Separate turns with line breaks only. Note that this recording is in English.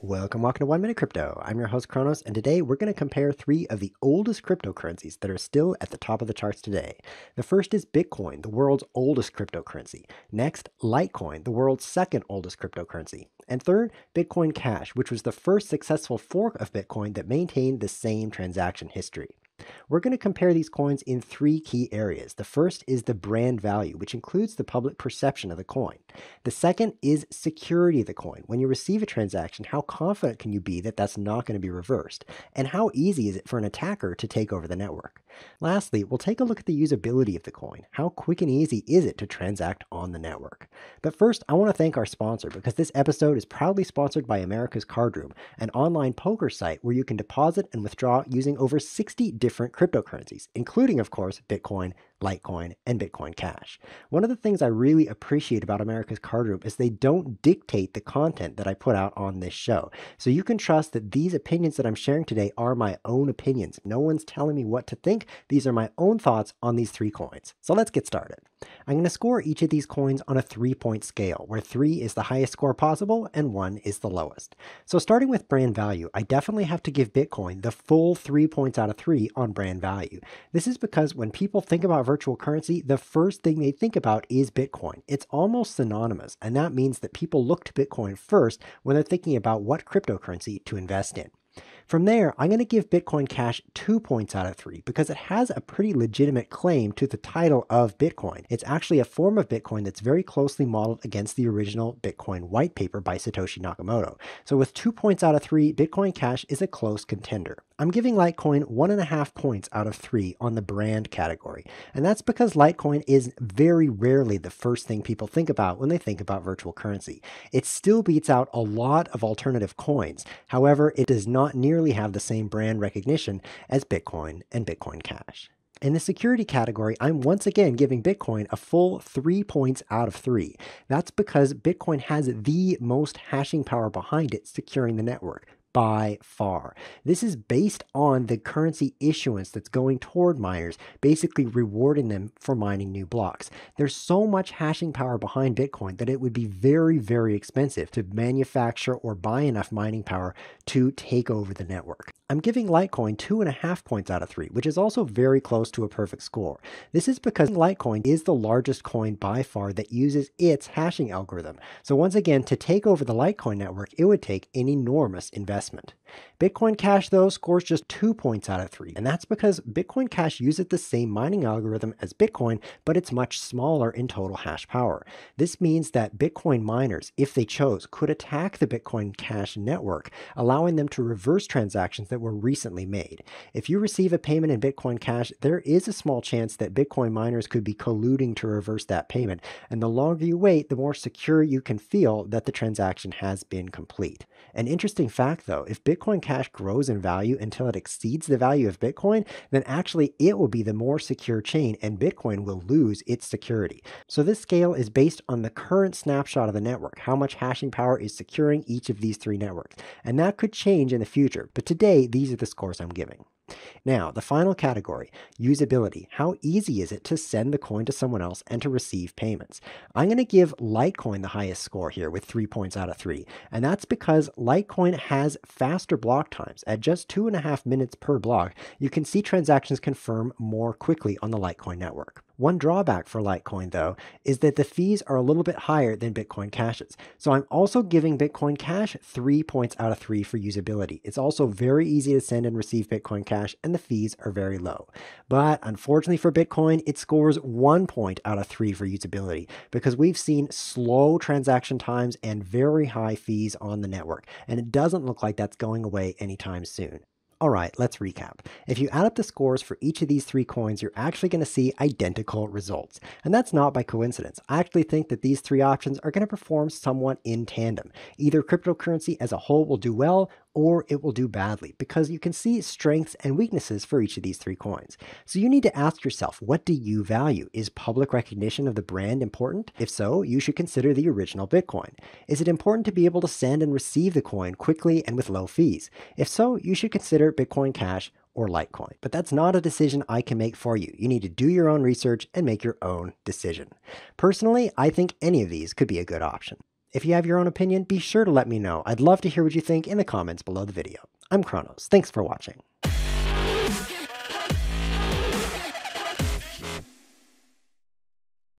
Welcome to 1 Minute Crypto. I'm your host Chronos, and today we're going to compare three of the oldest cryptocurrencies that are still at the top of the charts today. The first is Bitcoin, the world's oldest cryptocurrency. Next, Litecoin, the world's second oldest cryptocurrency. And third, Bitcoin Cash, which was the first successful fork of Bitcoin that maintained the same transaction history. We're going to compare these coins in three key areas. The first is the brand value, which includes the public perception of the coin. The second is security of the coin. When you receive a transaction, how confident can you be that that's not going to be reversed? And how easy is it for an attacker to take over the network? Lastly, we'll take a look at the usability of the coin. How quick and easy is it to transact on the network? But first, I want to thank our sponsor because this episode is proudly sponsored by America's Card Room, an online poker site where you can deposit and withdraw using over 60 different cryptocurrencies, including, of course, Bitcoin, Litecoin, and Bitcoin Cash. One of the things I really appreciate about America's Card Room is they don't dictate the content that I put out on this show. So you can trust that these opinions that I'm sharing today are my own opinions. No one's telling me what to think. These are my own thoughts on these three coins. So let's get started. I'm going to score each of these coins on a 3-point scale, where 3 is the highest score possible and 1 is the lowest. So starting with brand value, I definitely have to give Bitcoin the full 3 points out of 3 on brand value. This is because when people think about virtual currency, the first thing they think about is Bitcoin. It's almost synonymous, and that means that people look to Bitcoin first when they're thinking about what cryptocurrency to invest in. From there, I'm going to give Bitcoin Cash 2 points out of 3 because it has a pretty legitimate claim to the title of Bitcoin. It's actually a form of Bitcoin that's very closely modeled against the original Bitcoin white paper by Satoshi Nakamoto. So with 2 points out of 3, Bitcoin Cash is a close contender. I'm giving Litecoin 1.5 points out of 3 on the brand category. And that's because Litecoin is very rarely the first thing people think about when they think about virtual currency. It still beats out a lot of alternative coins. However, it does not nearly have the same brand recognition as Bitcoin and Bitcoin Cash. In the security category, I'm once again giving Bitcoin a full 3 points out of 3. That's because Bitcoin has the most hashing power behind it securing the network. By far. This is based on the currency issuance that's going toward miners, basically rewarding them for mining new blocks. There's so much hashing power behind Bitcoin that it would be very, very expensive to manufacture or buy enough mining power to take over the network. I'm giving Litecoin 2.5 points out of 3, which is also very close to a perfect score. This is because Litecoin is the largest coin by far that uses its hashing algorithm. So once again, to take over the Litecoin network, it would take an enormous investment. Bitcoin Cash, though, scores just 2 points out of 3, and that's because Bitcoin Cash uses the same mining algorithm as Bitcoin, but it's much smaller in total hash power. This means that Bitcoin miners, if they chose, could attack the Bitcoin Cash network, allowing them to reverse transactions that were recently made. If you receive a payment in Bitcoin Cash, there is a small chance that Bitcoin miners could be colluding to reverse that payment, and the longer you wait, the more secure you can feel that the transaction has been complete. An interesting fact, though, if Bitcoin Cash grows in value until it exceeds the value of Bitcoin, then actually it will be the more secure chain and Bitcoin will lose its security. So this scale is based on the current snapshot of the network, how much hashing power is securing each of these three networks. And that could change in the future, but today these are the scores I'm giving. Now, the final category, usability. How easy is it to send the coin to someone else and to receive payments? I'm going to give Litecoin the highest score here with 3 points out of 3. And that's because Litecoin has faster block times. At just 2.5 minutes per block, you can see transactions confirm more quickly on the Litecoin network. One drawback for Litecoin, though, is that the fees are a little bit higher than Bitcoin Cash's. So I'm also giving Bitcoin Cash 3 points out of 3 for usability. It's also very easy to send and receive Bitcoin Cash, and the fees are very low. But unfortunately for Bitcoin, it scores 1 point out of 3 for usability because we've seen slow transaction times and very high fees on the network, and it doesn't look like that's going away anytime soon. All right, let's recap. If you add up the scores for each of these three coins, you're actually going to see identical results. And that's not by coincidence. I actually think that these three options are going to perform somewhat in tandem. Either cryptocurrency as a whole will do well, or it will do badly, because you can see strengths and weaknesses for each of these three coins. So you need to ask yourself, what do you value? Is public recognition of the brand important? If so, you should consider the original Bitcoin. Is it important to be able to send and receive the coin quickly and with low fees? If so, you should consider Bitcoin Cash or Litecoin. But that's not a decision I can make for you. You need to do your own research and make your own decision. Personally, I think any of these could be a good option. If you have your own opinion, be sure to let me know. I'd love to hear what you think in the comments below the video. I'm Chronos. Thanks for watching.